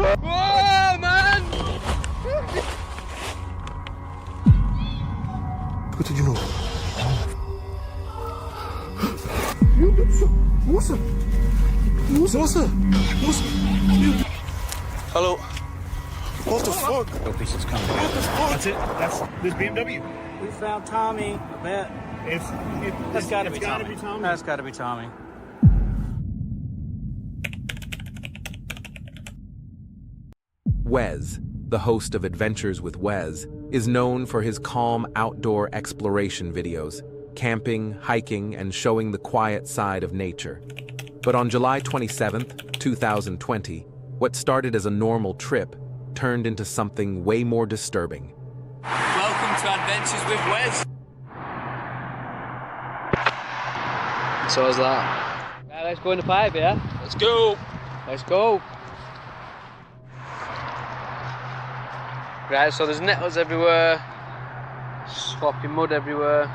Whoa, man! Hello. What the fuck? It's coming. What the fuck? That's it. That's this BMW. We found Tommy, I bet. That's gotta be Tommy. That's gotta be Tommy. Wes, the host of Adventures with Wes, is known for his calm outdoor exploration videos, camping, hiking, and showing the quiet side of nature. But on July 27th, 2020, what started as a normal trip turned into something way more disturbing. Welcome to Adventures with Wes. So is that. Right, let's go in the pipe, yeah? Let's go. Let's go. Right, so there's nettles everywhere, sloppy mud everywhere.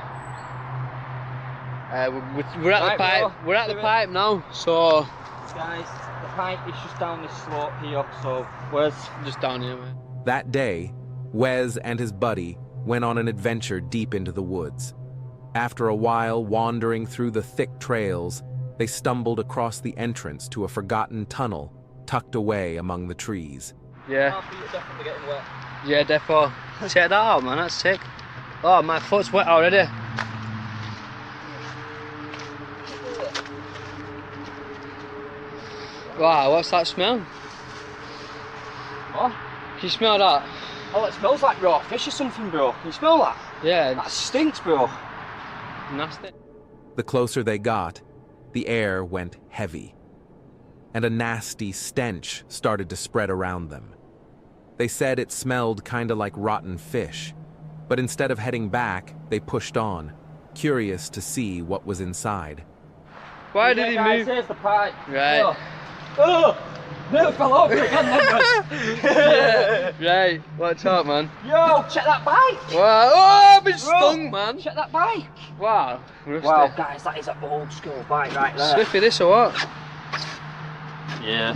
We're at the pipe. We're at the pipe now. So, Guys, the pipe is just down this slope here, so where's just down here, man. That day, Wes and his buddy went on an adventure deep into the woods. After a while wandering through the thick trails, they stumbled across the entrance to a forgotten tunnel tucked away among the trees. Yeah. Our feet are definitely getting wet. Yeah, defo. Check that out, man. That's sick. Oh, my foot's wet already. Wow, what's that smell? What? Can you smell that? Oh, it smells like raw fish or something, bro. Can you smell that? Yeah. That stinks, bro. Nasty. The closer they got, the air went heavy, and a nasty stench started to spread around them. They said it smelled kinda like rotten fish, but instead of heading back, they pushed on, curious to see what was inside. Why did he guys, move? Here's the pipe. Right. Oh! Nearly fell over again, Yeah. Right. Watch out, man. Yo, check that bike! Wow. Oh, I've been Bro, stung, man. Check that bike! Wow. Rusty. Wow, guys, that is an old school bike right there. Slippy this or what? Yeah.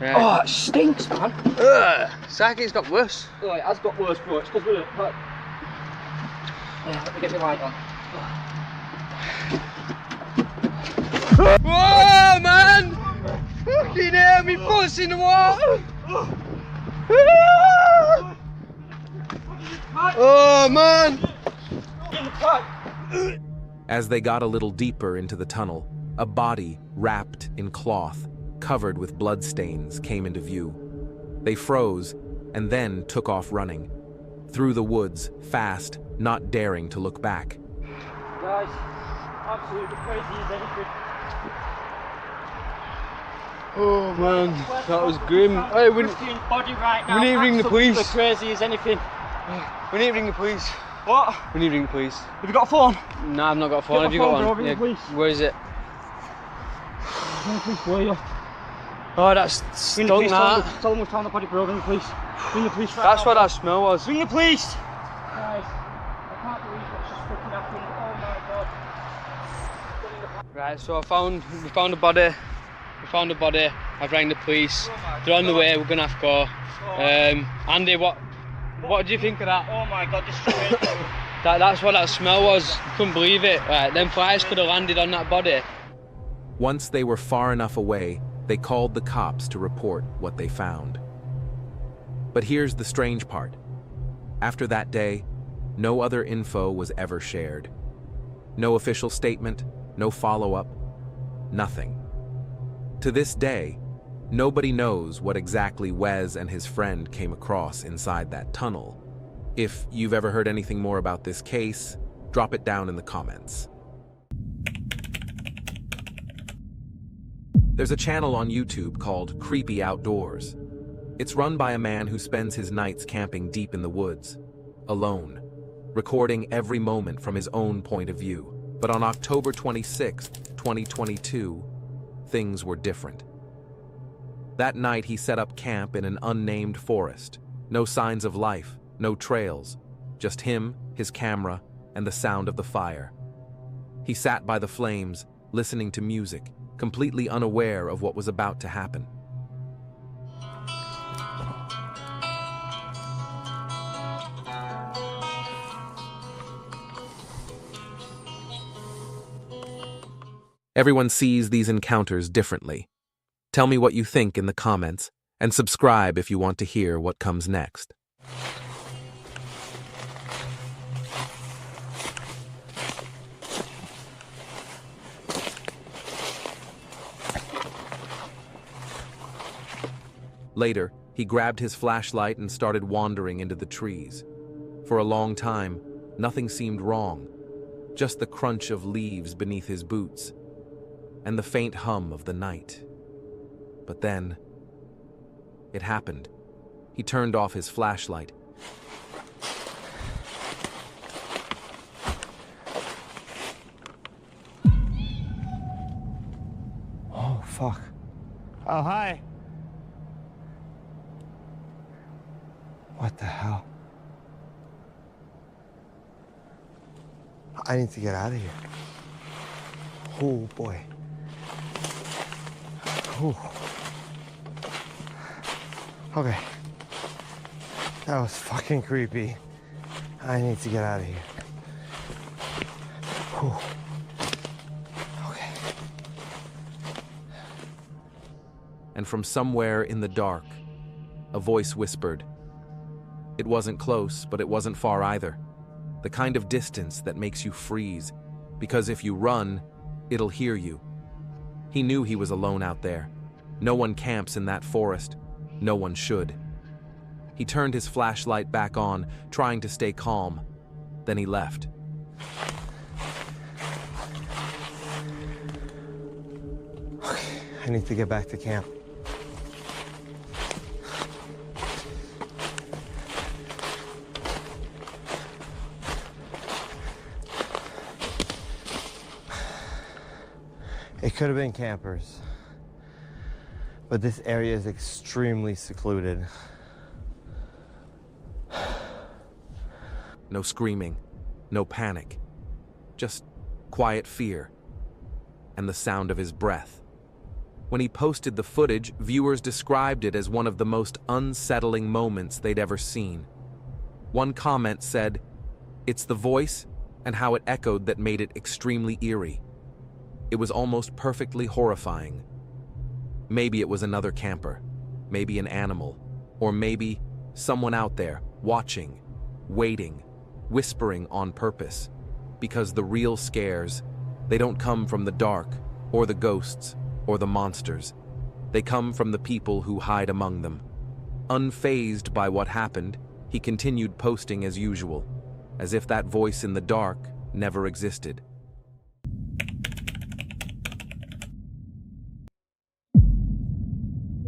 Right. Oh, it stinks, man. Ugh. It's like it's got worse. Oh, it has got worse, bro. It's because we're... Yeah, let me get my light on. Whoa, man! Fucking hell, me foot's in the water! Oh, man! In the pipe! As they got a little deeper into the tunnel, a body wrapped in cloth, covered with bloodstains, came into view. They froze and then took off running, through the woods, fast, not daring to look back. Guys, absolutely crazy as anything. Oh, man, that was grim. Hey, we Body right now, we need to ring the police. Absolutely crazy as anything. need to ring the police. What? We need to ring the police. Have you got a phone? No, I've not got a phone. Get Have you my got phone, one? bro, ring the police. Where is it? Where are you? Oh, that's Ring the stunk, police, that. tell them we found the body, bro. Ring the police. Ring the police right That's now. what that smell was. Ring the police! Guys, I can't believe what's just fucking happened. Oh my god. Right, so we found a body. We found a body. I've rang the police. They're on the way. We're gonna have to go. Andy, what do you think of that? Oh my god, this is crazy. That's what that smell was. Couldn't believe it. Right, them flies could have landed on that body. Once they were far enough away, they called the cops to report what they found. But here's the strange part. After that day, no other info was ever shared. No official statement, no follow-up, nothing. To this day, nobody knows what exactly Wes and his friend came across inside that tunnel. If you've ever heard anything more about this case, drop it down in the comments. There's a channel on YouTube called Creepy Outdoors. It's run by a man who spends his nights camping deep in the woods, alone, recording every moment from his own point of view. But on October 26th, 2022, things were different. That night he set up camp in an unnamed forest. No signs of life, no trails, just him, his camera, and the sound of the fire. He sat by the flames, listening to music, completely unaware of what was about to happen. Everyone sees these encounters differently. Tell me what you think in the comments, and subscribe if you want to hear what comes next. Later, he grabbed his flashlight and started wandering into the trees. For a long time, nothing seemed wrong, just the crunch of leaves beneath his boots and the faint hum of the night. But then, it happened. He turned off his flashlight. Oh, fuck. Oh, hi. What the hell? I need to get out of here. Oh, boy. Oh. Okay. That was fucking creepy. I need to get out of here. Oh. Okay. And from somewhere in the dark, a voice whispered. It wasn't close, but it wasn't far either. The kind of distance that makes you freeze, because if you run, it'll hear you. He knew he was alone out there. No one camps in that forest. No one should. He turned his flashlight back on, trying to stay calm. Then he left. Okay, I need to get back to camp. It could have been campers, but this area is extremely secluded. No screaming, no panic, just quiet fear and the sound of his breath. When he posted the footage, viewers described it as one of the most unsettling moments they'd ever seen. One comment said, "It's the voice and how it echoed that made it extremely eerie." It was almost perfectly horrifying. Maybe it was another camper, maybe an animal, or maybe someone out there, watching, waiting, whispering on purpose. Because the real scares, they don't come from the dark, or the ghosts, or the monsters. They come from the people who hide among them. Unfazed by what happened, he continued posting as usual, as if that voice in the dark never existed.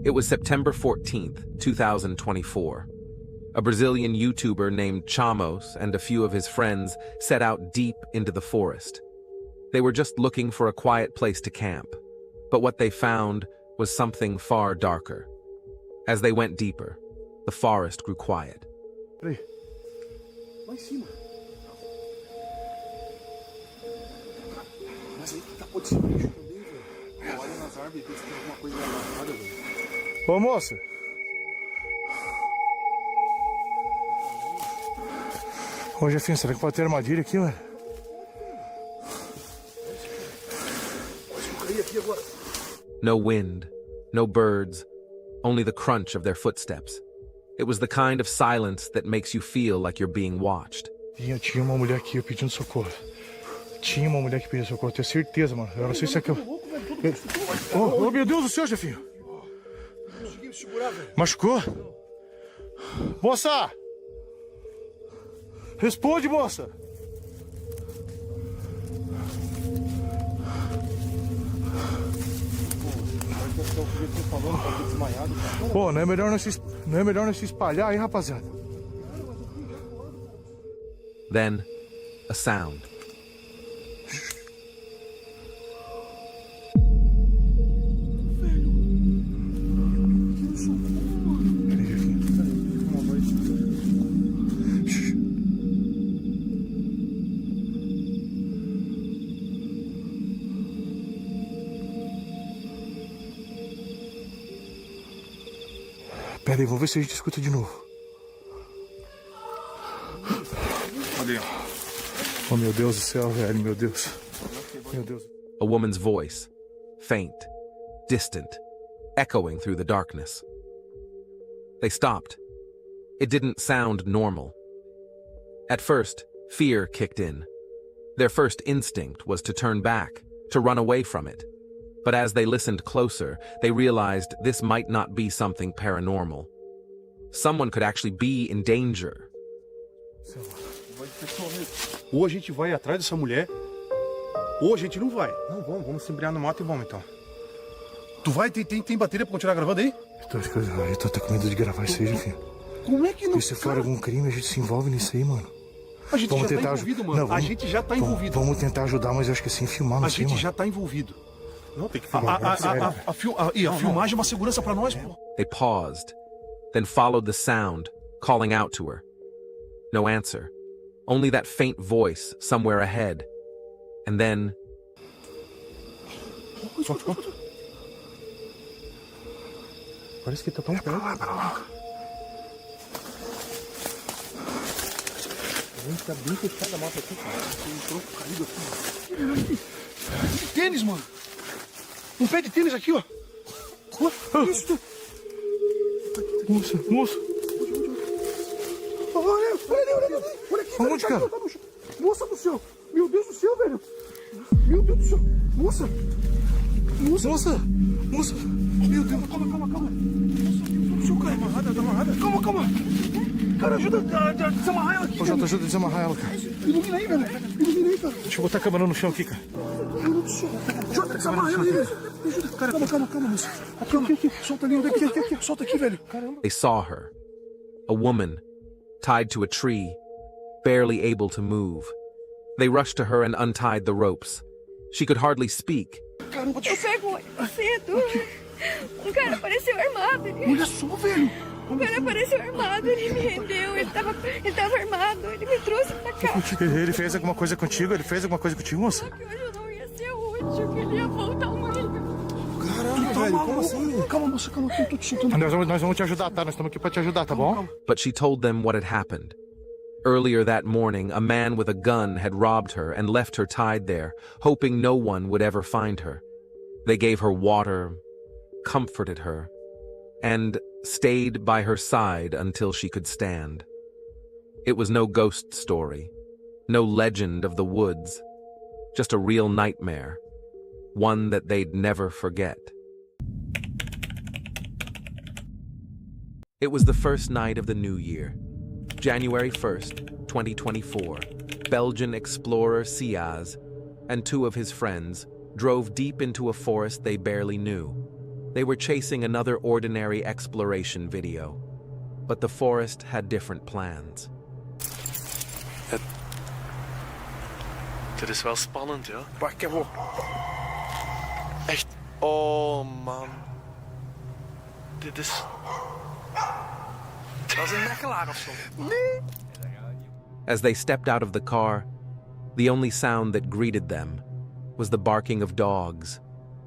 It was September 14th, 2024. A Brazilian YouTuber named Chamos and a few of his friends set out deep into the forest. They were just looking for a quiet place to camp, but what they found was something far darker. As they went deeper, the forest grew quiet. Peraí. Lá em cima. Mas aí tá pode ser bicho também, velho. Olha nas árvores e vê se tem alguma coisa amarrada, velho. Ô, moça. Ô, Jefinho, será que pode ter armadilha aqui, velho? No wind, no birds, only the crunch of their footsteps. It was the kind of silence that makes you feel like you're being watched. Tinha uma mulher aqui pedindo socorro. Tinha uma mulher que pediu socorro, tenho certeza, mano. Eu não sei se é que eu... Oh, meu Deus do céu, Jefinho. Machucou? Moça! Responde, moça! Pô, não é melhor não se espalhar aí, rapaziada? Then, a sound. Pera aí, vamos ver se a gente escuta de novo. Cadê? Oh, meu Deus do céu, velho, meu Deus. Meu Deus. A woman's voice, faint, distant, echoing through the darkness. They stopped. It didn't sound normal. At first, fear kicked in. Their first instinct was to turn back, to run away from it. But as they listened closer, they realized this might not be something paranormal. Someone could actually be in danger. Ou a gente vai atrás dessa mulher, ou a gente não vai. Não, vamos se embrear no mato e vamos então. Tu vai? Tem bateria pra continuar gravando aí? Eu tô até com medo de gravar isso aí, Jefinho. Como é que não... E se for algum crime, a gente se envolve nisso aí, mano. A gente Vamos já tentar tá envolvido, mano. Não, a gente já tá envolvido. Vamos tentar ajudar, mas eu acho que assim, filmar não A sei, gente mano. já tá envolvido. Não, tem que filmar. A filmagem é uma segurança pra nós, pô. They paused, then followed the sound, calling out to her. No answer. Only that faint voice somewhere ahead. And then... Parece que tá tão perto. A gente tá bem fechado da mata aqui, cara. Tem um tronco caído aqui. Tênis, mano. Um pé de tênis aqui, ó. Isso. Moça. Olha aqui. Onde, cara? Tá no chão. Moça do céu. Meu Deus do céu, velho. Meu Deus do céu. Moça. Meu Deus, calma. Moça, meu Deus do céu, cara. Tá amarrada. Calma. Cara, ajuda a desamarrar ela aqui. Ô, Jota, ajuda a desamarrar ela, cara. Ilumina aí, velho. Cara. Deixa eu botar a câmera no chão aqui, cara. Meu Deus do céu. Jota, desamarra ela aí, velho. Calma, moça. Aqui. Solta ali. Aqui. Solta aqui, velho. Caramba. They saw her. A woman, tied to a tree, barely able to move. They rushed to her and untied the ropes. She could hardly speak. Caramba, Eu pego cedo. Um cara apareceu armado. Olha só, velho. O cara apareceu armado, ele me rendeu, ele tava armado, ele me trouxe pra cá. Ele fez alguma coisa contigo? Moça? Que hoje eu não ia ser útil, que ele ia voltar um amigo. Caramba, velho, como assim? Calma, moça, calma, eu tô te soltando. Nós vamos te ajudar, tá? Nós estamos aqui pra te ajudar, tá bom? But she told them what had happened. Earlier that morning, a man with a gun had robbed her and left her tied there, hoping no one would ever find her. They gave her water, comforted her, and stayed by her side until she could stand. It was no ghost story, no legend of the woods, just a real nightmare, one that they'd never forget. It was the first night of the new year, January 1st, 2024. Belgian explorer Siaz and two of his friends drove deep into a forest they barely knew. They were chasing another ordinary exploration video, but the forest had different plans. Dit is wel spannend, ja. Pak hem op. Echt, oh man. Dit is... Dat is een mechelaar of zo. Nee. As they stepped out of the car, the only sound that greeted them was the barking of dogs.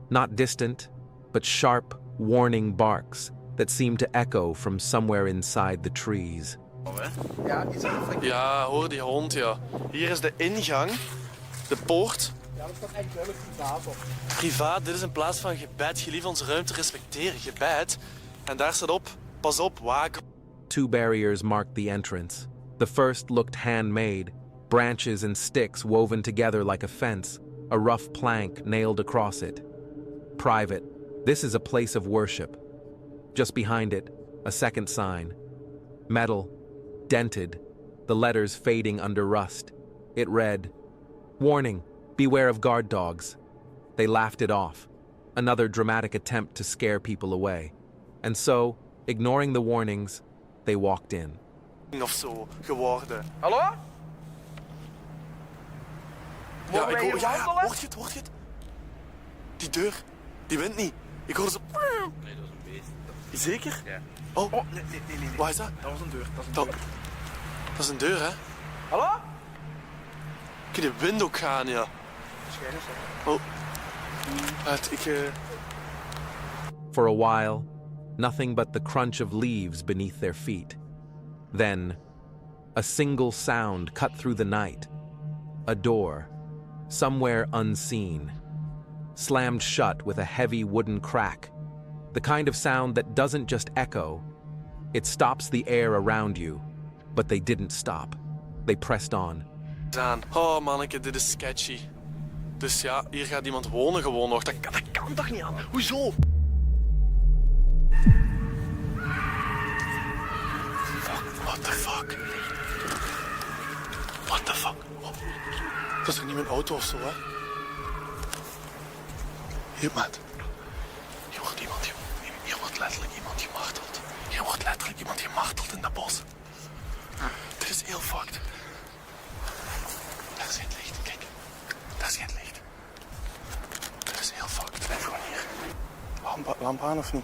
Not distant, but sharp, warning barks that seemed to echo from somewhere inside the trees. Ja, hoor die hond, ja. Hier is de ingang, de poort. Ja, dat staat eigenlijk duidelijk privaat op. Privaat, dit is een plaats van gebed. Gelief onze ruimte respecteren, gebed. En daar staat op, pas op, waak. Two barriers marked the entrance. The first looked handmade, branches and sticks woven together like a fence, a rough plank nailed across it. Private, this is a place of worship. Just behind it, a second sign. Metal, dented, the letters fading under rust. It read, "Warning, beware of guard dogs." They laughed it off, another dramatic attempt to scare people away. And so, ignoring the warnings, they walked in. Of zo geworden. Hallo? Ja, Mogen wij hier ja, wandelen? hoort je het? Die deur, die wint niet. Ik hoor ze... Nee, dat was een beest. Zeker? Ja. Oh, Nee. waar is dat? Dat was een deur. Dat is een deur, hè? Hallo? Ik de wind ook gaan, ja. Waarschijnlijk zo. Oh. For a while, nothing but the crunch of leaves beneath their feet. Then, a single sound cut through the night. A door, somewhere unseen, slammed shut with a heavy wooden crack. The kind of sound that doesn't just echo, it stops the air around you. But they didn't stop. They pressed on. Oh manneke, dit is sketchy. Dus ja, hier gaat iemand wonen gewoon nog. Dat kan toch niet aan? Hoezo? What the fuck? What the fuck? Oh. Dat is toch niet mijn auto of zo, hè? Hier, maat. Hier wordt letterlijk iemand gemarteld. Hier wordt letterlijk iemand gemarteld in dat bos. Dit is heel fucked. Daar is geen licht, kijk. Daar is geen licht. Dit is heel fucked. Blijf gewoon hier. Lamp aan of niet?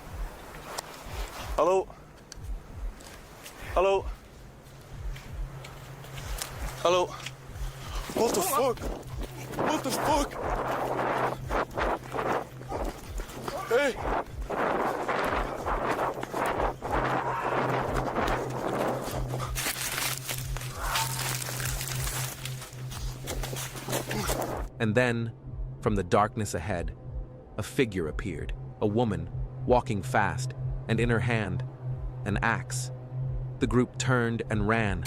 Hallo? Hallo? Hallo? What the fuck? What the fuck? Hey! And then, from the darkness ahead, a figure appeared, a woman, walking fast, and in her hand, an axe. The group turned and ran.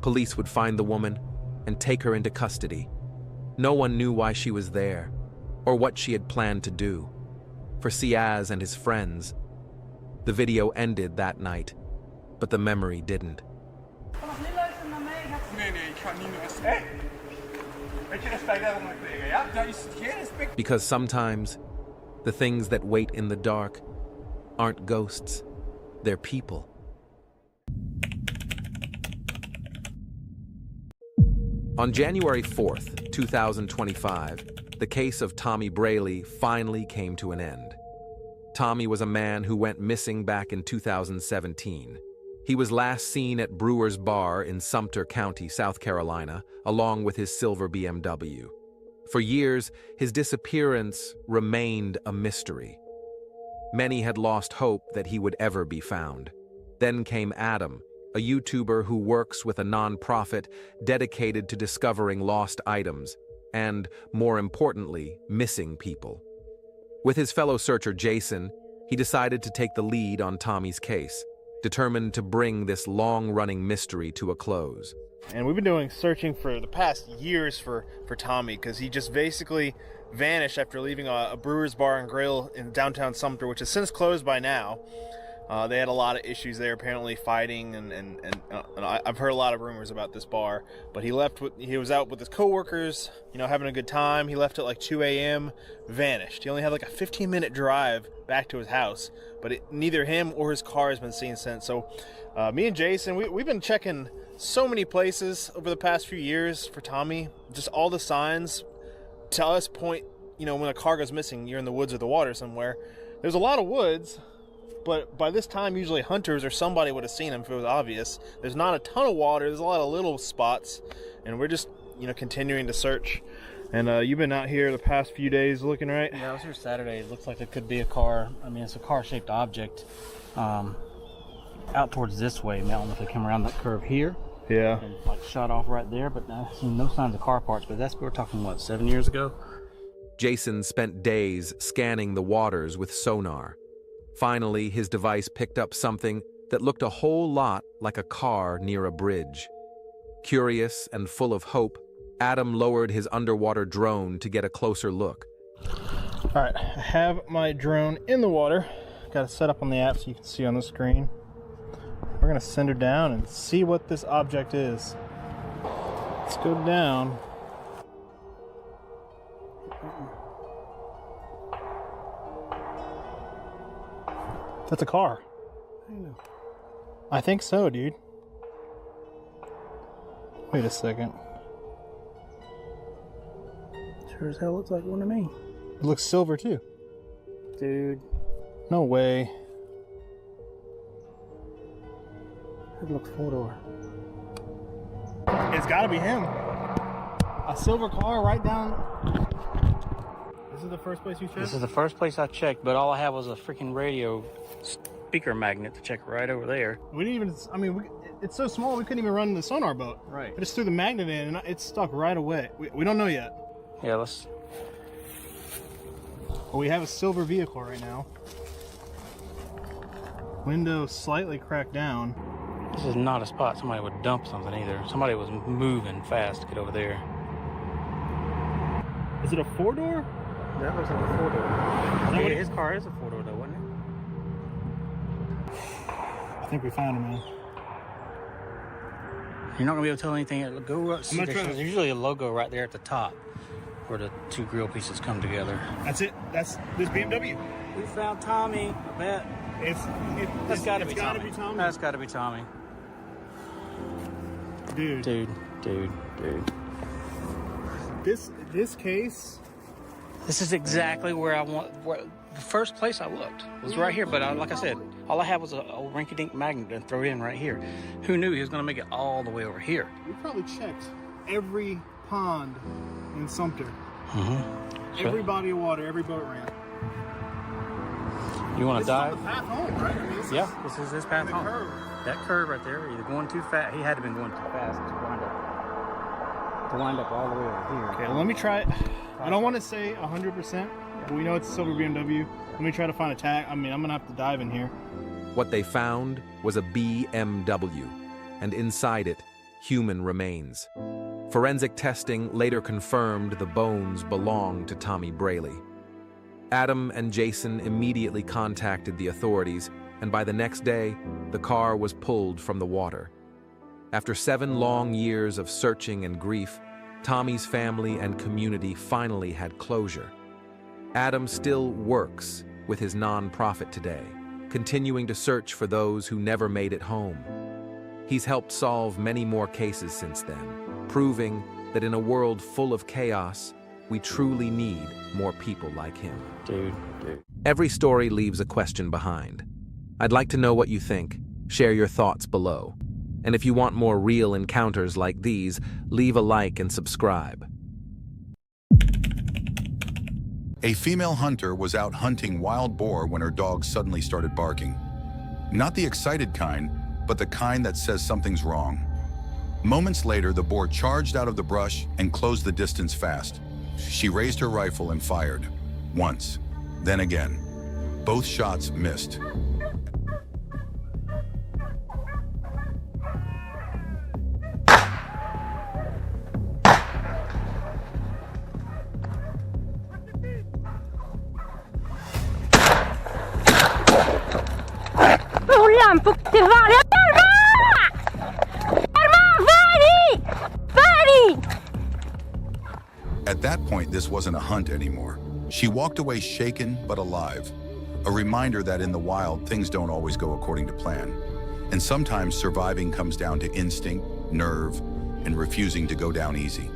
Police would find the woman and take her into custody. No one knew why she was there, or what she had planned to do. For Siaz and his friends, the video ended that night, but the memory didn't. Because sometimes, the things that wait in the dark aren't ghosts, they're people. On January 4th, 2025, the case of Tommy Braley finally came to an end. Tommy was a man who went missing back in 2017. He was last seen at Brewer's Bar in Sumter County, South Carolina, along with his silver BMW. For years, his disappearance remained a mystery. Many had lost hope that he would ever be found. Then came Adam, a YouTuber who works with a non-profit dedicated to discovering lost items and, more importantly, missing people. With his fellow searcher Jason, he decided to take the lead on Tommy's case, determined to bring this long-running mystery to a close. And we've been doing searching for the past years for Tommy, because he just basically vanished after leaving a Brewer's Bar and Grill in downtown Sumter, which has since closed by now. They had a lot of issues there, apparently fighting, and I've heard a lot of rumors about this bar. But he was out with his coworkers, having a good time. He left at like 2 a.m., vanished. He only had like a 15-minute drive back to his house, but neither him or his car has been seen since. So me and Jason, we've been checking so many places over the past few years for Tommy. Just all the signs to us point, when a car goes missing, you're in the woods or the water somewhere. There's a lot of woods, but by this time, usually hunters or somebody would have seen him if it was obvious. There's not a ton of water. There's a lot of little spots, and we're just, continuing to search. And you've been out here the past few days looking, right? Yeah, I was here Saturday. It looks like it could be a car. I mean, it's a car-shaped object out towards this way. I don't know if they came around that curve here. Yeah. And like shot off right there, but I've seen no signs of car parts. But we're talking, 7 years ago? Jason spent days scanning the waters with sonar. Finally, his device picked up something that looked a whole lot like a car near a bridge. Curious and full of hope, Adam lowered his underwater drone to get a closer look. All right, I have my drone in the water. Got it set up on the app so you can see on the screen. We're gonna send her down and see what this object is. Let's go down. That's a car. I think so, dude. Wait a second. Sure as hell looks like one to me. It looks silver too. Dude. No way. It looks four-door. It's gotta be him. A silver car right down. This is the first place you checked? This is the first place I checked, but all I had was a freaking radio speaker magnet to check right over there. We didn't even, it's so small we couldn't even run the sonar boat. Right. I just threw the magnet in and it's stuck right away. We don't know yet. Yeah, let's. Well, we have a silver vehicle right now. Window slightly cracked down. This is not a spot somebody would dump something either. Somebody was moving fast to get over there. Is it a 4-door? That looks like a 4-door. Yeah, his car is a 4-door though, wasn't it? I think we found him, man. You're not gonna be able to tell anything. There's usually a logo right there at the top where the two grill pieces come together. That's it. That's this BMW. We found Tommy, I bet. That's gotta be Tommy. That's gotta be Tommy. Dude. This case. This is exactly where I want. The first place I looked was right here, but like I said, all I had was a rinky-dink magnet to throw in right here. Who knew he was going to make it all the way over here? We probably checked every pond in Sumter. Mm-hmm. Every body of water, every boat ramp. You want to dive? This is the path home, right? I mean, This is his path home. Curve. That curve right there, either going too fast. He had to have been going too fast to wind up all the way over here. Okay, well, let me try it. I don't want to say 100%, but we know it's a silver BMW. Let me try to find a tag. I mean, I'm gonna have to dive in here. What they found was a BMW, and inside it, human remains. Forensic testing later confirmed the bones belonged to Tommy Braley. Adam and Jason immediately contacted the authorities, and by the next day, the car was pulled from the water. After 7 long years of searching and grief, Tommy's family and community finally had closure. Adam still works with his non-profit today, continuing to search for those who never made it home. He's helped solve many more cases since then, proving that in a world full of chaos, we truly need more people like him. Dude. Every story leaves a question behind. I'd like to know what you think. Share your thoughts below. And if you want more real encounters like these, leave a like and subscribe. A female hunter was out hunting wild boar when her dog suddenly started barking. Not the excited kind, but the kind that says something's wrong. Moments later, the boar charged out of the brush and closed the distance fast. She raised her rifle and fired. Once, then again. Both shots missed. At that point, this wasn't a hunt anymore. She walked away shaken but alive, a reminder that in the wild, things don't always go according to plan. And sometimes surviving comes down to instinct, nerve, and refusing to go down easy.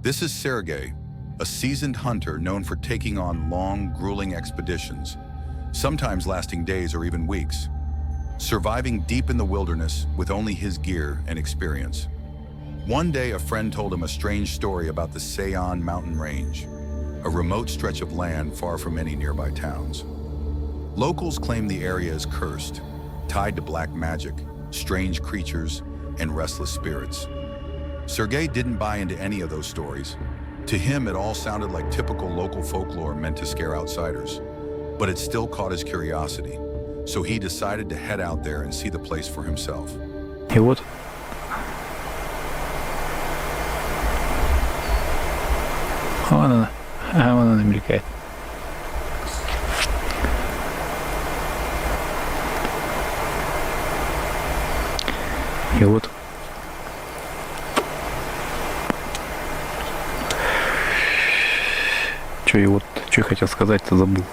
This is Sergey, a seasoned hunter known for taking on long, grueling expeditions, sometimes lasting days or even weeks, surviving deep in the wilderness with only his gear and experience. One day, a friend told him a strange story about the Sayon mountain range, a remote stretch of land far from any nearby towns. Locals claim the area is cursed, tied to black magic, strange creatures, and restless spirits. Sergey didn't buy into any of those stories. To him, it all sounded like typical local folklore meant to scare outsiders, but it still caught his curiosity, so he decided to head out there and see the place for himself. Hey, what? Она не мелькает. И вот. Что я хотел сказать-то забыл.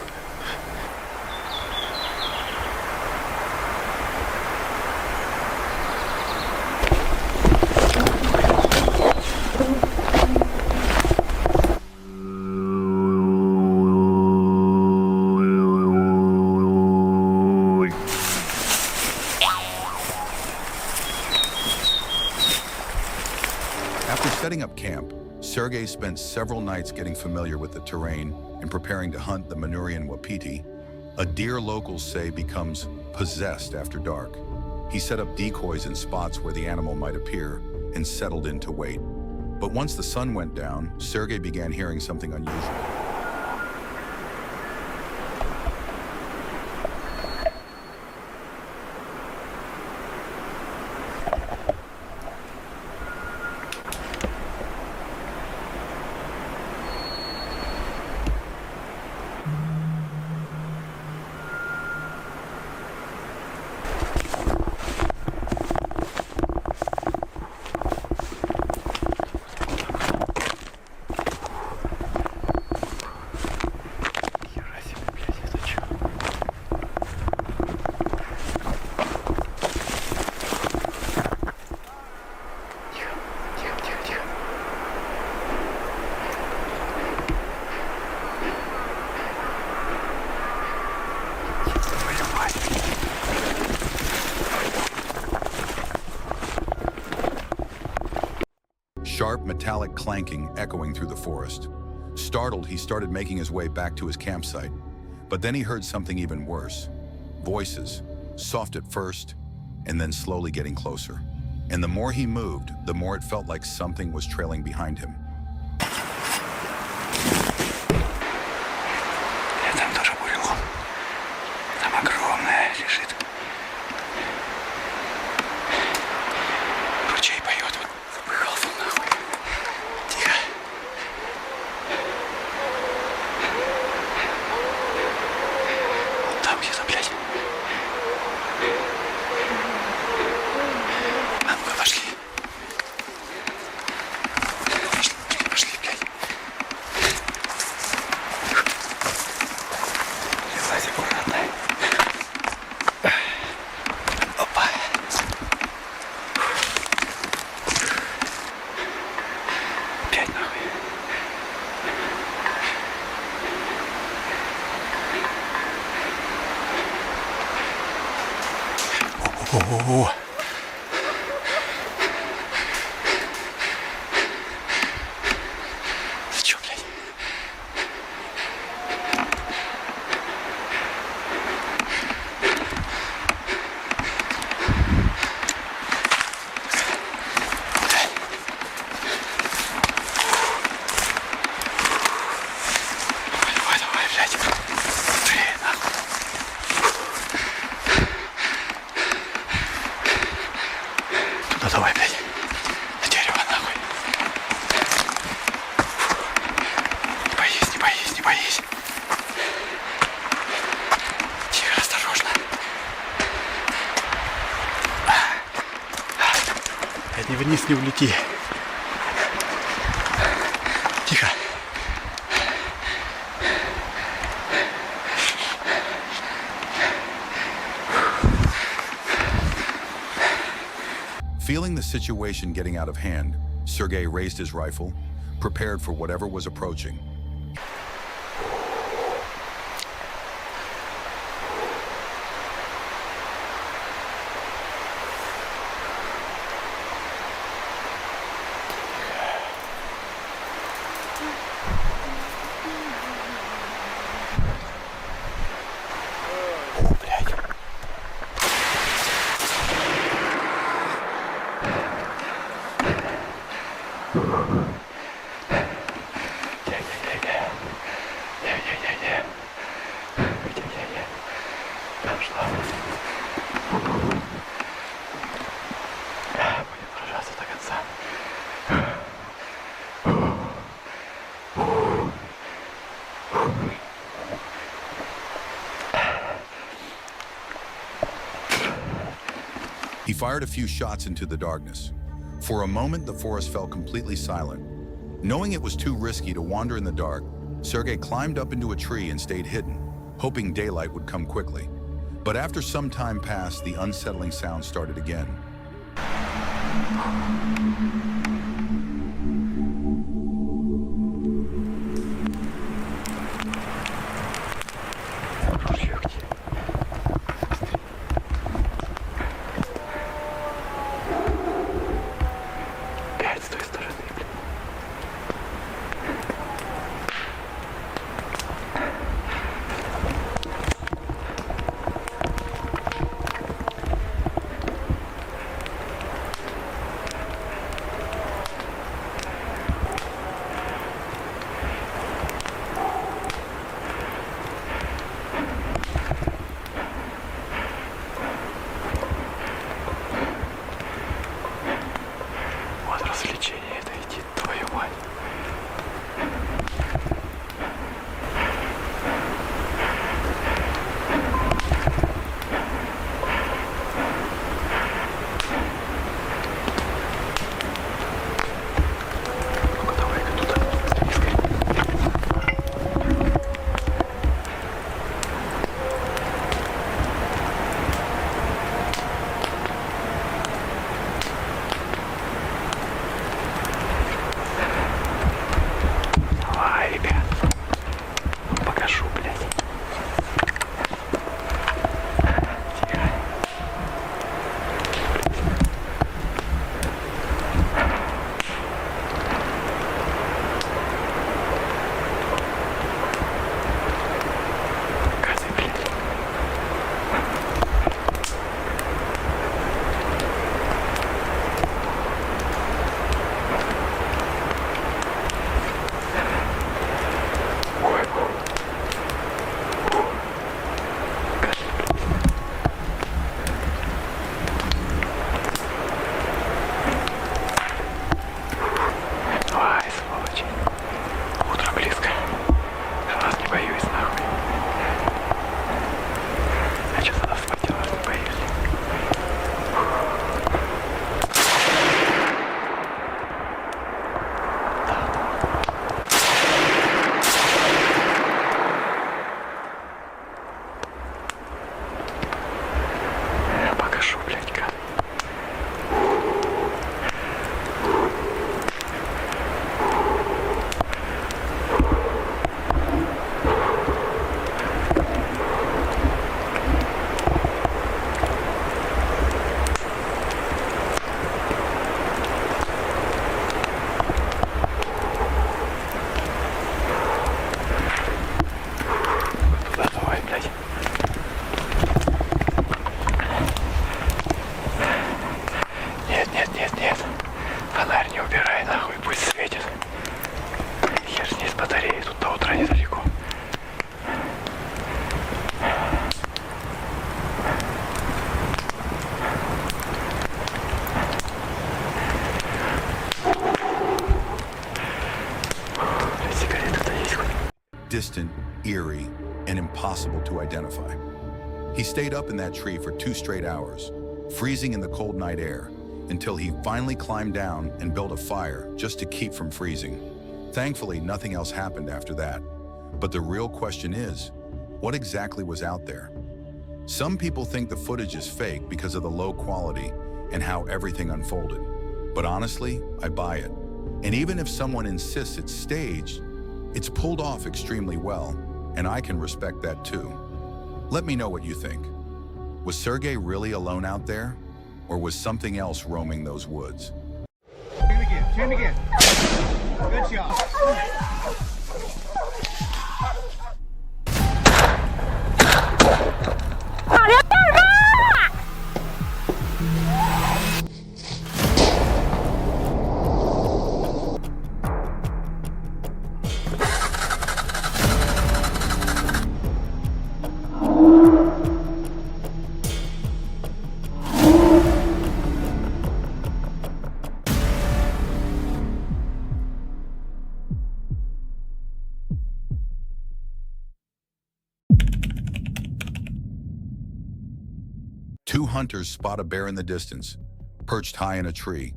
Setting up camp, Sergey spent several nights getting familiar with the terrain and preparing to hunt the Manurian wapiti, A deer locals say becomes possessed after dark. He set up decoys in spots where the animal might appear and settled in to wait. But once the sun went down, Sergei began hearing something unusual. Sharp metallic clanking echoing through the forest. Startled, he started making his way back to his campsite. But then he heard something even worse. Voices, soft at first, and then slowly getting closer. And the more he moved, the more it felt like something was trailing behind him. Там тоже бурелом. Там огромное лежит. Ручей поет. Запыхался нахуй. Тихо. Вот там где-то, блядь. А ну-ка, пошли. Пошли, блядь. Лезай аккуратно. Опа. Опять нахуй. О-о-о-о. Ты чё, блядь? Давай, блядь. Быстрее, нахуй. Туда давай, блядь. На дерево, нахуй. Не боись, не боись, не боись. Тихо, осторожно. Блядь, вниз не улети. Тихо. Feeling the situation getting out of hand, Sergei raised his rifle, prepared for whatever was approaching. О, блядь. Пошла. Будем сражаться до конца. He fired a few shots into the darkness. For a moment, the forest fell completely silent. Knowing it was too risky to wander in the dark, Sergei climbed up into a tree and stayed hidden, hoping daylight would come quickly. But after some time passed, the unsettling sound started again. Опять с той стороны, блядь. развлечение это идти, твою мать. Distant, eerie, and impossible to identify. He stayed up in that tree for 2 straight hours, freezing in the cold night air, until he finally climbed down and built a fire just to keep from freezing. Thankfully, nothing else happened after that. But the real question is, what exactly was out there? Some people think the footage is fake because of the low quality and how everything unfolded. But honestly, I buy it. And even if someone insists it's staged, it's pulled off extremely well, and I can respect that too. Let me know what you think. Was Sergey really alone out there, or was something else roaming those woods? Shoot him again. Good shot. Two hunters spot a bear in the distance, perched high in a tree.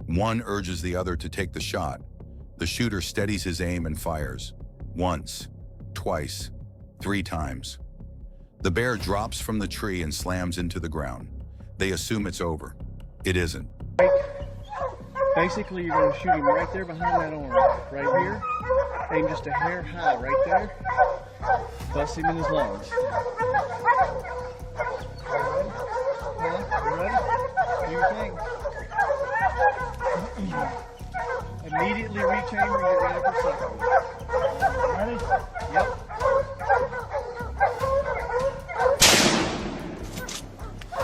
One urges the other to take the shot. The shooter steadies his aim and fires. Once, twice, 3 times. The bear drops from the tree and slams into the ground. They assume it's over. It isn't. Basically, you're going to shoot him right there behind that arm. Right here. Aim just a hair high right there. Bust him in his lungs. You ready? Do your thing. Immediately reach aim and get ready for second. Ready? Yep.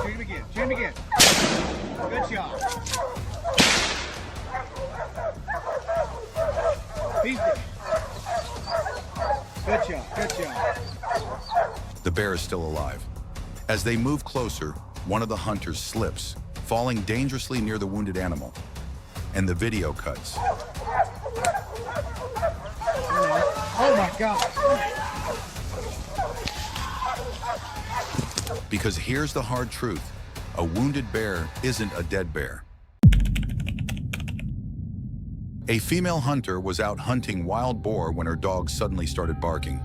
Shoot him again. Shoot him again. Good shot. He's good. Good shot. Good shot. The bear is still alive. As they move closer, one of the hunters slips, falling dangerously near the wounded animal. and the video cuts. Oh my God. Because here's the hard truth. A wounded bear isn't a dead bear. A female hunter was out hunting wild boar when her dog suddenly started barking.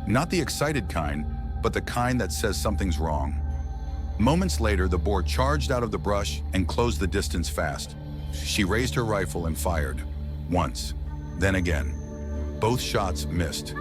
Not the excited kind, but the kind that says something's wrong. Moments later, the boar charged out of the brush and closed the distance fast. She raised her rifle and fired. Once, then again. Both shots missed.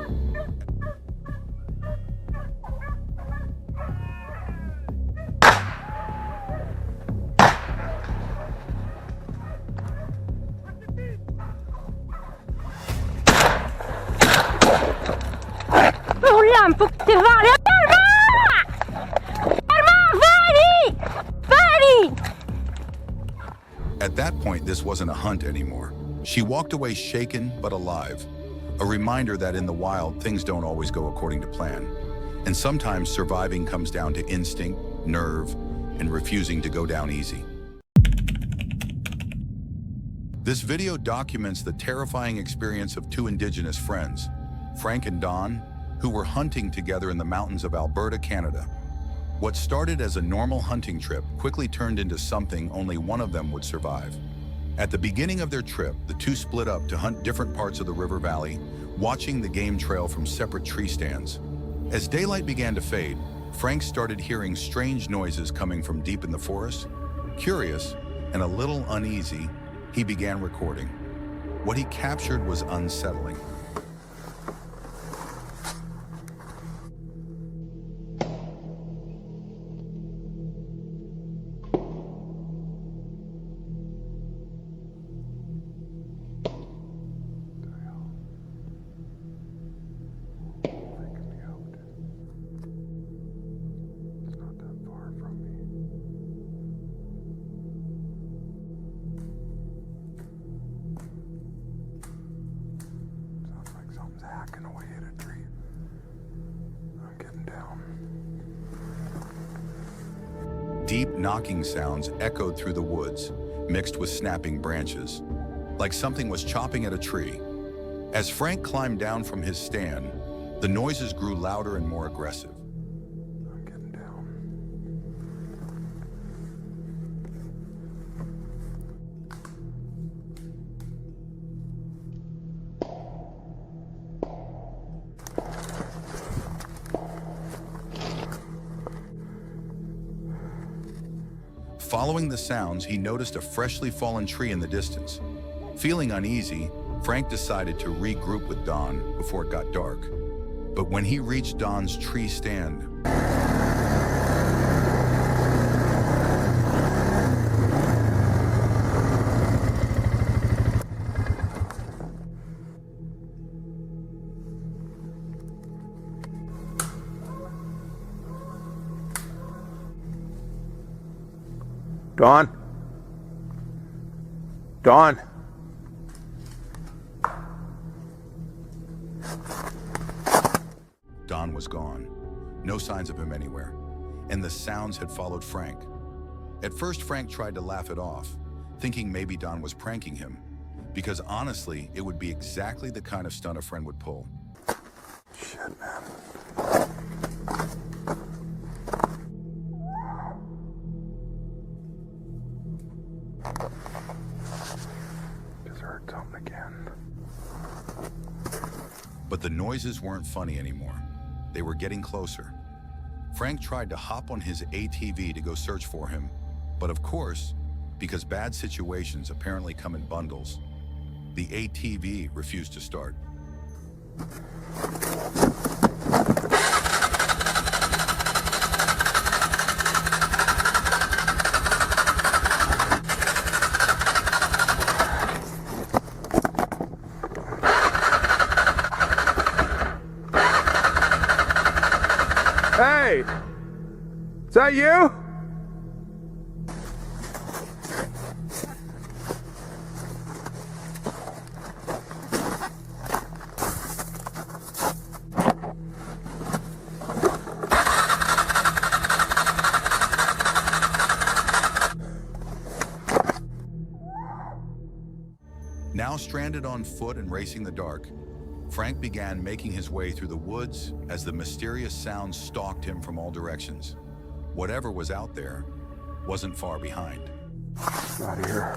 At that point, this wasn't a hunt anymore. She walked away shaken but alive. A reminder that in the wild, things don't always go according to plan. And sometimes surviving comes down to instinct, nerve, and refusing to go down easy. This video documents the terrifying experience of two indigenous friends, Frank and Don, who were hunting together in the mountains of Alberta, Canada. What started as a normal hunting trip quickly turned into something only one of them would survive. At the beginning of their trip, the two split up to hunt different parts of the river valley, watching the game trail from separate tree stands. As daylight began to fade, Frank started hearing strange noises coming from deep in the forest. Curious and a little uneasy, he began recording. What he captured was unsettling. Hacking away at a tree. I'm getting down. Deep knocking sounds echoed through the woods, mixed with snapping branches, like something was chopping at a tree. As Frank climbed down from his stand, the noises grew louder and more aggressive. I'm getting down. Following the sounds, he noticed a freshly fallen tree in the distance. Feeling uneasy, Frank decided to regroup with Don before it got dark. But when he reached Don's tree stand, Don? Don? Don was gone. No signs of him anywhere. And the sounds had followed Frank. At first, Frank tried to laugh it off, thinking maybe Don was pranking him. Because honestly, it would be exactly the kind of stunt a friend would pull. Shit, man. Just heard something again. But the noises weren't funny anymore. They were getting closer. Frank tried to hop on his ATV to go search for him, but of course, because bad situations apparently come in bundles, the ATV refused to start. Hey! Is that you? Now stranded on foot and racing the dark, Frank began making his way through the woods as the mysterious sounds stalked him from all directions. Whatever was out there wasn't far behind. Out of here.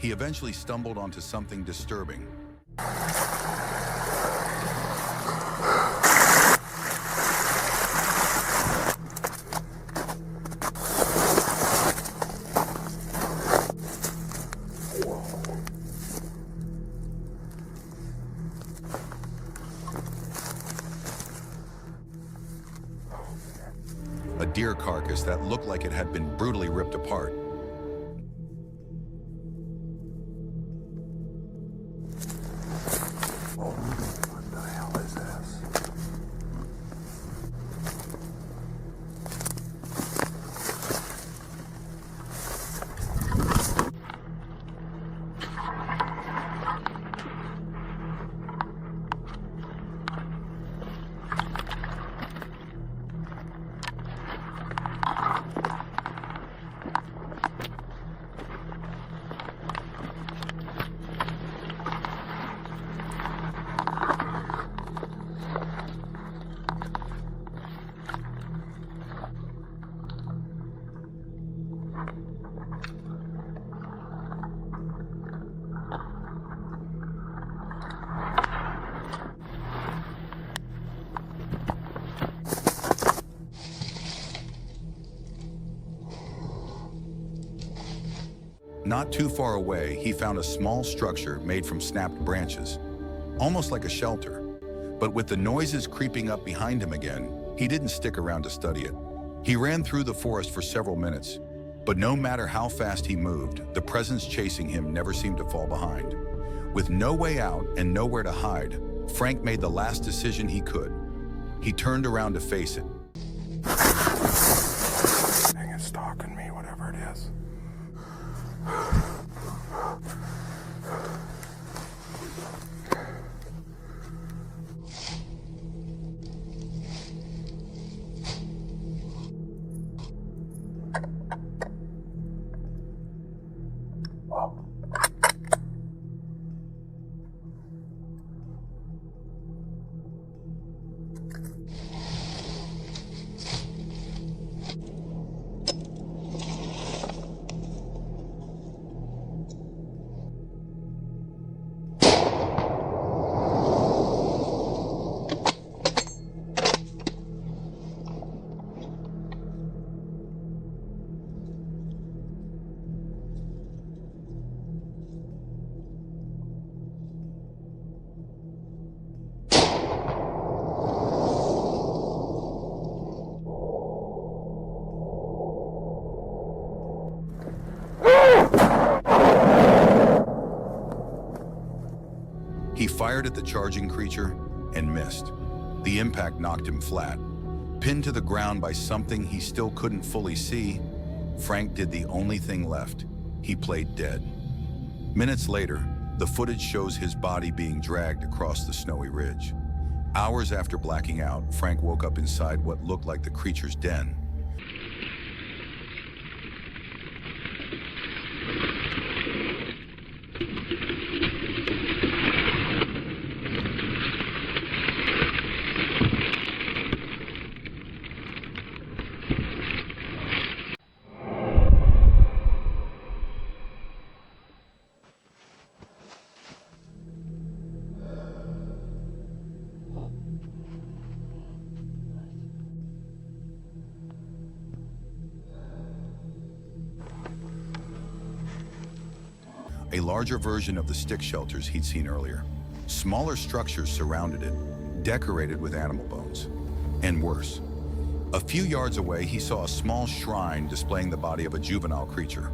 He eventually stumbled onto something disturbing. A deer carcass that looked like it had been brutally ripped apart. Not too far away, he found a small structure made from snapped branches, almost like a shelter. But with the noises creeping up behind him again, he didn't stick around to study it. He ran through the forest for several minutes, but no matter how fast he moved, the presence chasing him never seemed to fall behind. With no way out and nowhere to hide, Frank made the last decision he could. He turned around to face it. Dang, it's stalking me, whatever it is. He fired at the charging creature and missed. The impact knocked him flat. Pinned to the ground by something he still couldn't fully see, Frank did the only thing left. He played dead. Minutes later, the footage shows his body being dragged across the snowy ridge. Hours after blacking out, Frank woke up inside what looked like the creature's den. A larger version of the stick shelters he'd seen earlier. Smaller structures surrounded it, decorated with animal bones. And worse, a few yards away, he saw a small shrine displaying the body of a juvenile creature.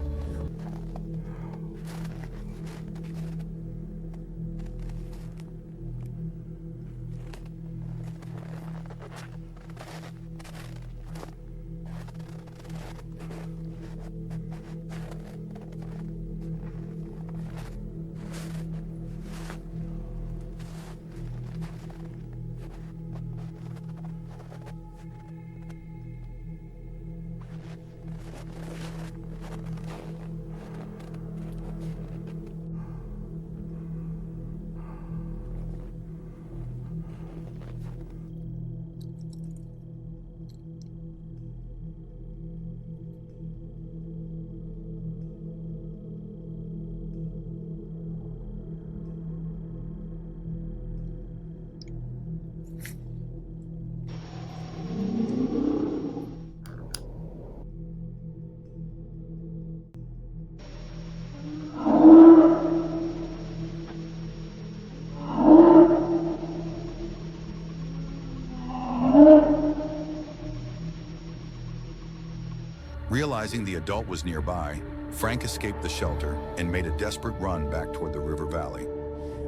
Realizing the adult was nearby, Frank escaped the shelter and made a desperate run back toward the river valley.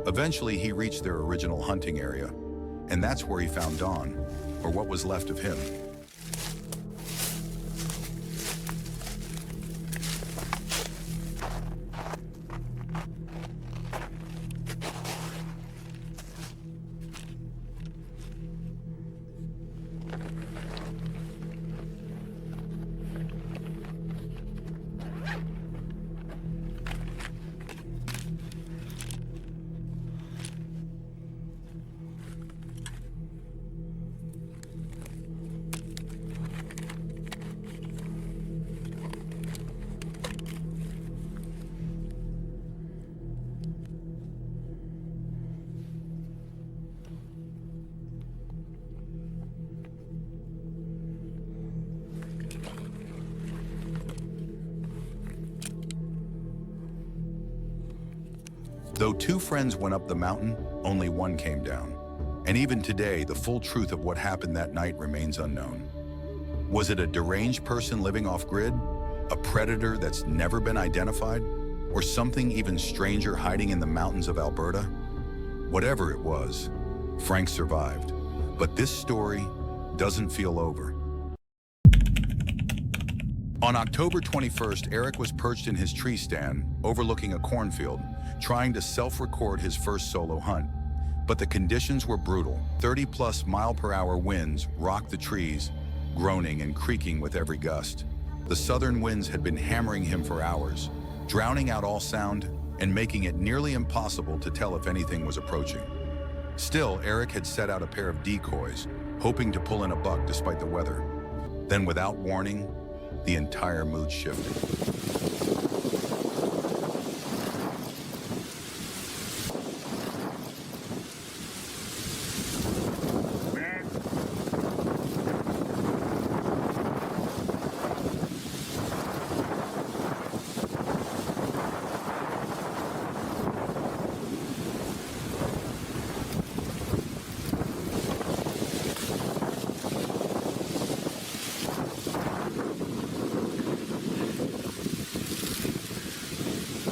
Eventually, he reached their original hunting area, and that's where he found Dawn, or what was left of him. Though two friends went up the mountain, only one came down. And even today, the full truth of what happened that night remains unknown. Was it a deranged person living off-grid? A predator that's never been identified? Or something even stranger hiding in the mountains of Alberta? Whatever it was, Frank survived. But this story doesn't feel over. On October 21st, Eric was perched in his tree stand, overlooking a cornfield, trying to self-record his first solo hunt. But the conditions were brutal. 30+ mile-per-hour winds rocked the trees, groaning and creaking with every gust. The southern winds had been hammering him for hours, drowning out all sound and making it nearly impossible to tell if anything was approaching. Still, Eric had set out a pair of decoys, hoping to pull in a buck despite the weather. Then, without warning, the entire mood shifted.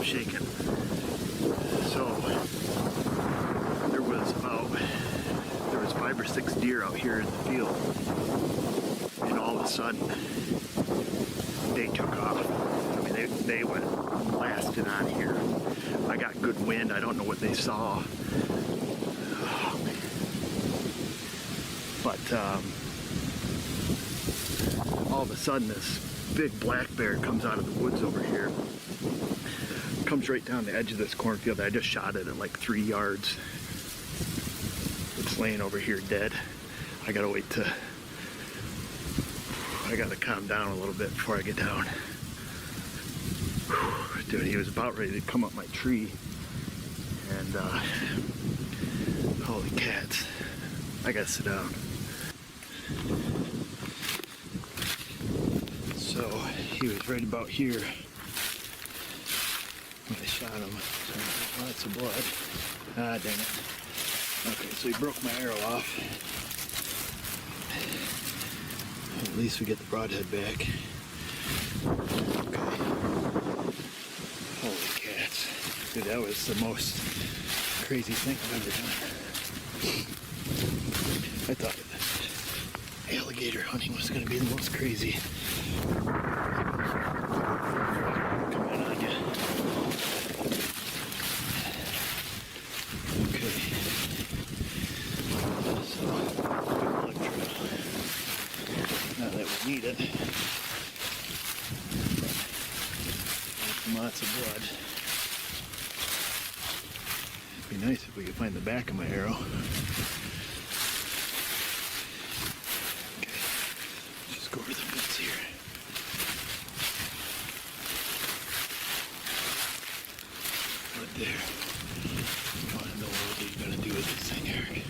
Shaken. So there was 5 or 6 deer out here in the field, and all of a sudden they took off. I mean, they went blasting out of here. I got good wind. I don't know what they saw. Oh, man. But all of a sudden this big black bear comes out of the woods over here. Comes right down the edge of this cornfield. I just shot it at like 3 yards. It's laying over here dead. I gotta calm down a little bit before I get down. Dude, he was about ready to come up my tree, and holy cats, I gotta sit down. So he was right about here when I shot him. Lots of blood. Ah, dang it. Okay, so he broke my arrow off. At least we get the broadhead back. Okay. Holy cats. Dude, that was the most crazy thing I've ever done. I thought alligator hunting was going to be the most crazy. Come on ya. Okay. So, good luck trail. Not that we need it. Lots of blood. It'd be nice if we could find the back of my arrow. Okay, just go over the fence here. Right there. What in the world are you gonna do with this thing, Eric?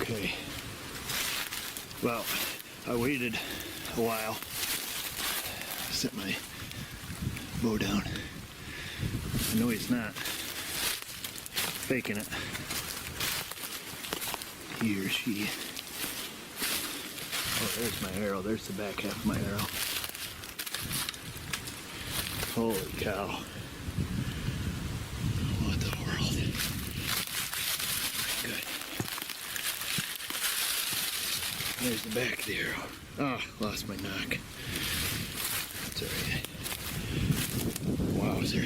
Okay. Well, I waited a while, set my bow down. I know he's not faking it. He or she. Oh, there's my arrow. There's the back half of my arrow. Holy cow. What the world? Good. There's the back of the arrow. Oh, lost my knock. That's alright. Wowzer.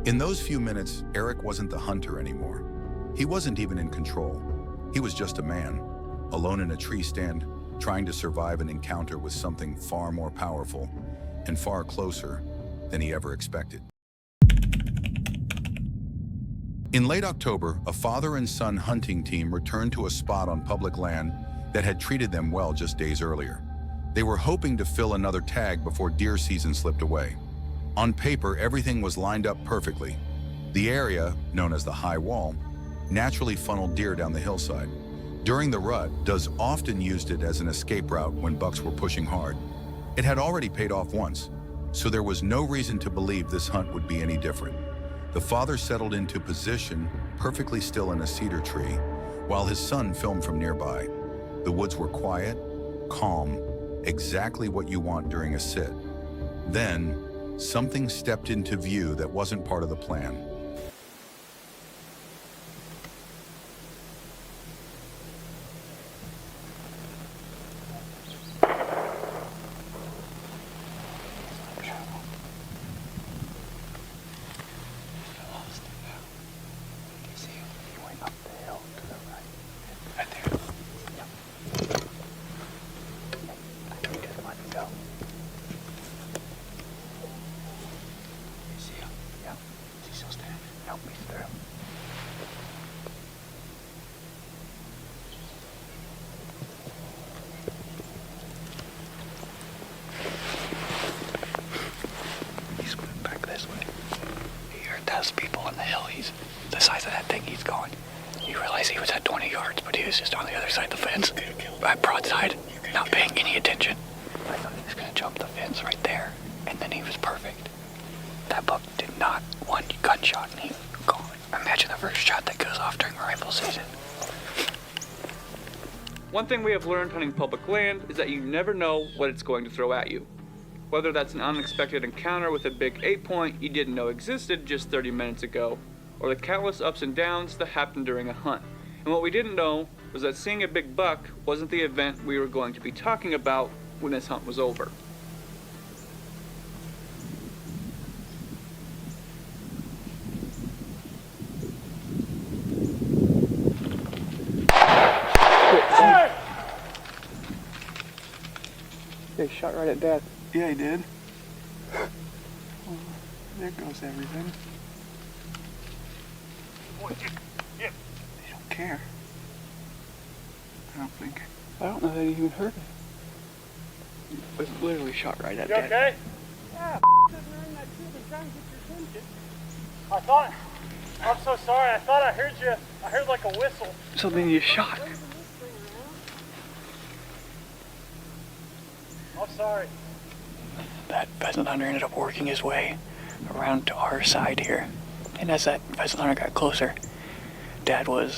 In those few minutes, Eric wasn't the hunter anymore. He wasn't even in control. He was just a man, alone in a tree stand, trying to survive an encounter with something far more powerful and far closer than he ever expected. In late October, a father and son hunting team returned to a spot on public land that had treated them well just days earlier. They were hoping to fill another tag before deer season slipped away. On paper, everything was lined up perfectly. The area, known as the high wall, naturally funneled deer down the hillside. During the rut, Duz often used it as an escape route when bucks were pushing hard. It had already paid off once, so there was no reason to believe this hunt would be any different. The father settled into position, perfectly still in a cedar tree, while his son filmed from nearby. The woods were quiet, calm, exactly what you want during a sit. Then, something stepped into view that wasn't part of the plan. People on the hill, he's the size of that thing, he's gone. You realize he was at 20 yards, but he was just on the other side of the fence, at broadside, not paying any attention. I thought he was going to jump the fence right there, and then he was perfect. That buck did not one gunshot, and he was gone. Imagine the first shot that goes off during rifle season. One thing we have learned hunting public land is that you never know what it's going to throw at you. Whether that's an unexpected encounter with a big 8-point you didn't know existed just 30 minutes ago, or the countless ups and downs that happened during a hunt. And what we didn't know was that seeing a big buck wasn't the event we were going to be talking about when this hunt was over. They shot right at Dad. Yeah, he did. Well, there goes everything. Yeah. They don't care. I don't think. I don't know that he even heard it. It was literally shot right at You Dad. okay? Yeah, sitting there in that tree and trying to get your attention. I thought, I'm so sorry, I thought I heard you, I heard like a whistle. So then you shot. I'm sorry. that pheasant hunter ended up working his way around to our side here. And as that pheasant hunter got closer,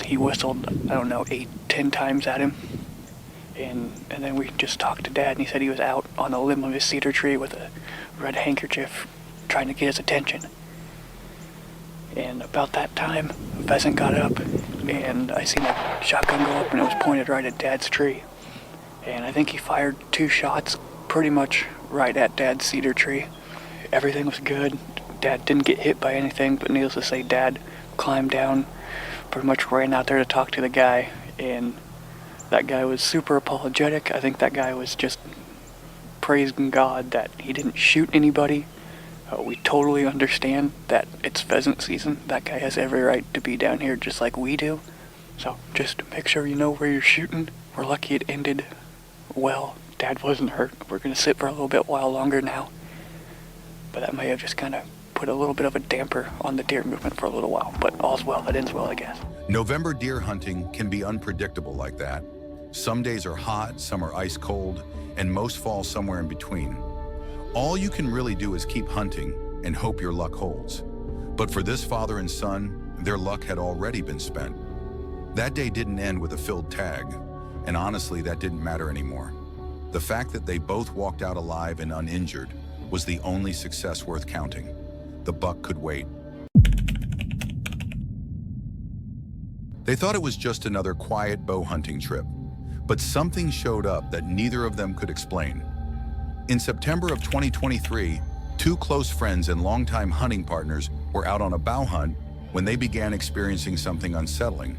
he whistled, I don't know, 8, 10 times at him. And then we just talked to Dad, and he said he was out on the limb of his cedar tree with a red handkerchief trying to get his attention. And about that time, a pheasant got up, and I seen a shotgun go up, and it was pointed right at Dad's tree. And I think he fired 2 shots pretty much right at Dad's cedar tree. Everything was good. Dad didn't get hit by anything, but needless to say, Dad climbed down, pretty much ran out there to talk to the guy, and that guy was super apologetic. I think that guy was just praising God that he didn't shoot anybody. We totally understand that it's pheasant season. That guy has every right to be down here just like we do. So just make sure you know where you're shooting. We're lucky it ended well. Dad wasn't hurt. We're going to sit for a little bit while longer now. But that may have just kind of put a little bit of a damper on the deer movement for a little while. But all's well that ends well, I guess. November deer hunting can be unpredictable like that. Some days are hot, some are ice cold, and most fall somewhere in between. All you can really do is keep hunting and hope your luck holds. But for this father and son, their luck had already been spent. That day didn't end with a filled tag, and honestly, that didn't matter anymore. The fact that they both walked out alive and uninjured was the only success worth counting. The buck could wait. They thought it was just another quiet bow hunting trip, but something showed up that neither of them could explain. In September of 2023, 2 close friends and longtime hunting partners were out on a bow hunt when they began experiencing something unsettling.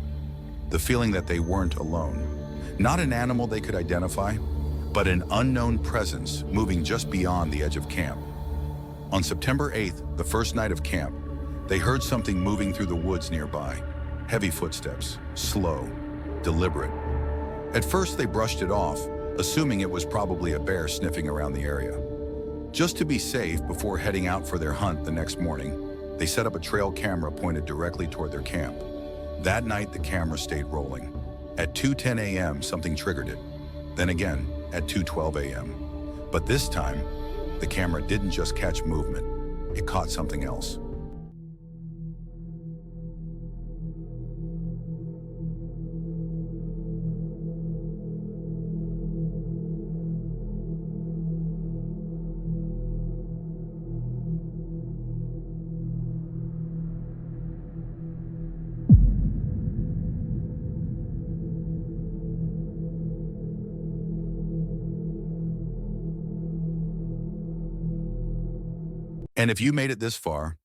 The feeling that they weren't alone. Not an animal they could identify, but an unknown presence moving just beyond the edge of camp. On September 8th, the first night of camp, they heard something moving through the woods nearby. Heavy footsteps, slow, deliberate. At first, they brushed it off, assuming it was probably a bear sniffing around the area. Just to be safe before heading out for their hunt the next morning, they set up a trail camera pointed directly toward their camp. That night, the camera stayed rolling. At 2:10 a.m., something triggered it. Then again, at 2:12 a.m. But this time, the camera didn't just catch movement, it caught something else. And if you made it this far,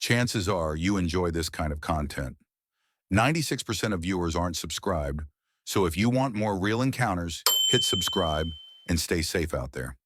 chances are you enjoy this kind of content. 96% of viewers aren't subscribed, so if you want more real encounters, hit subscribe and stay safe out there.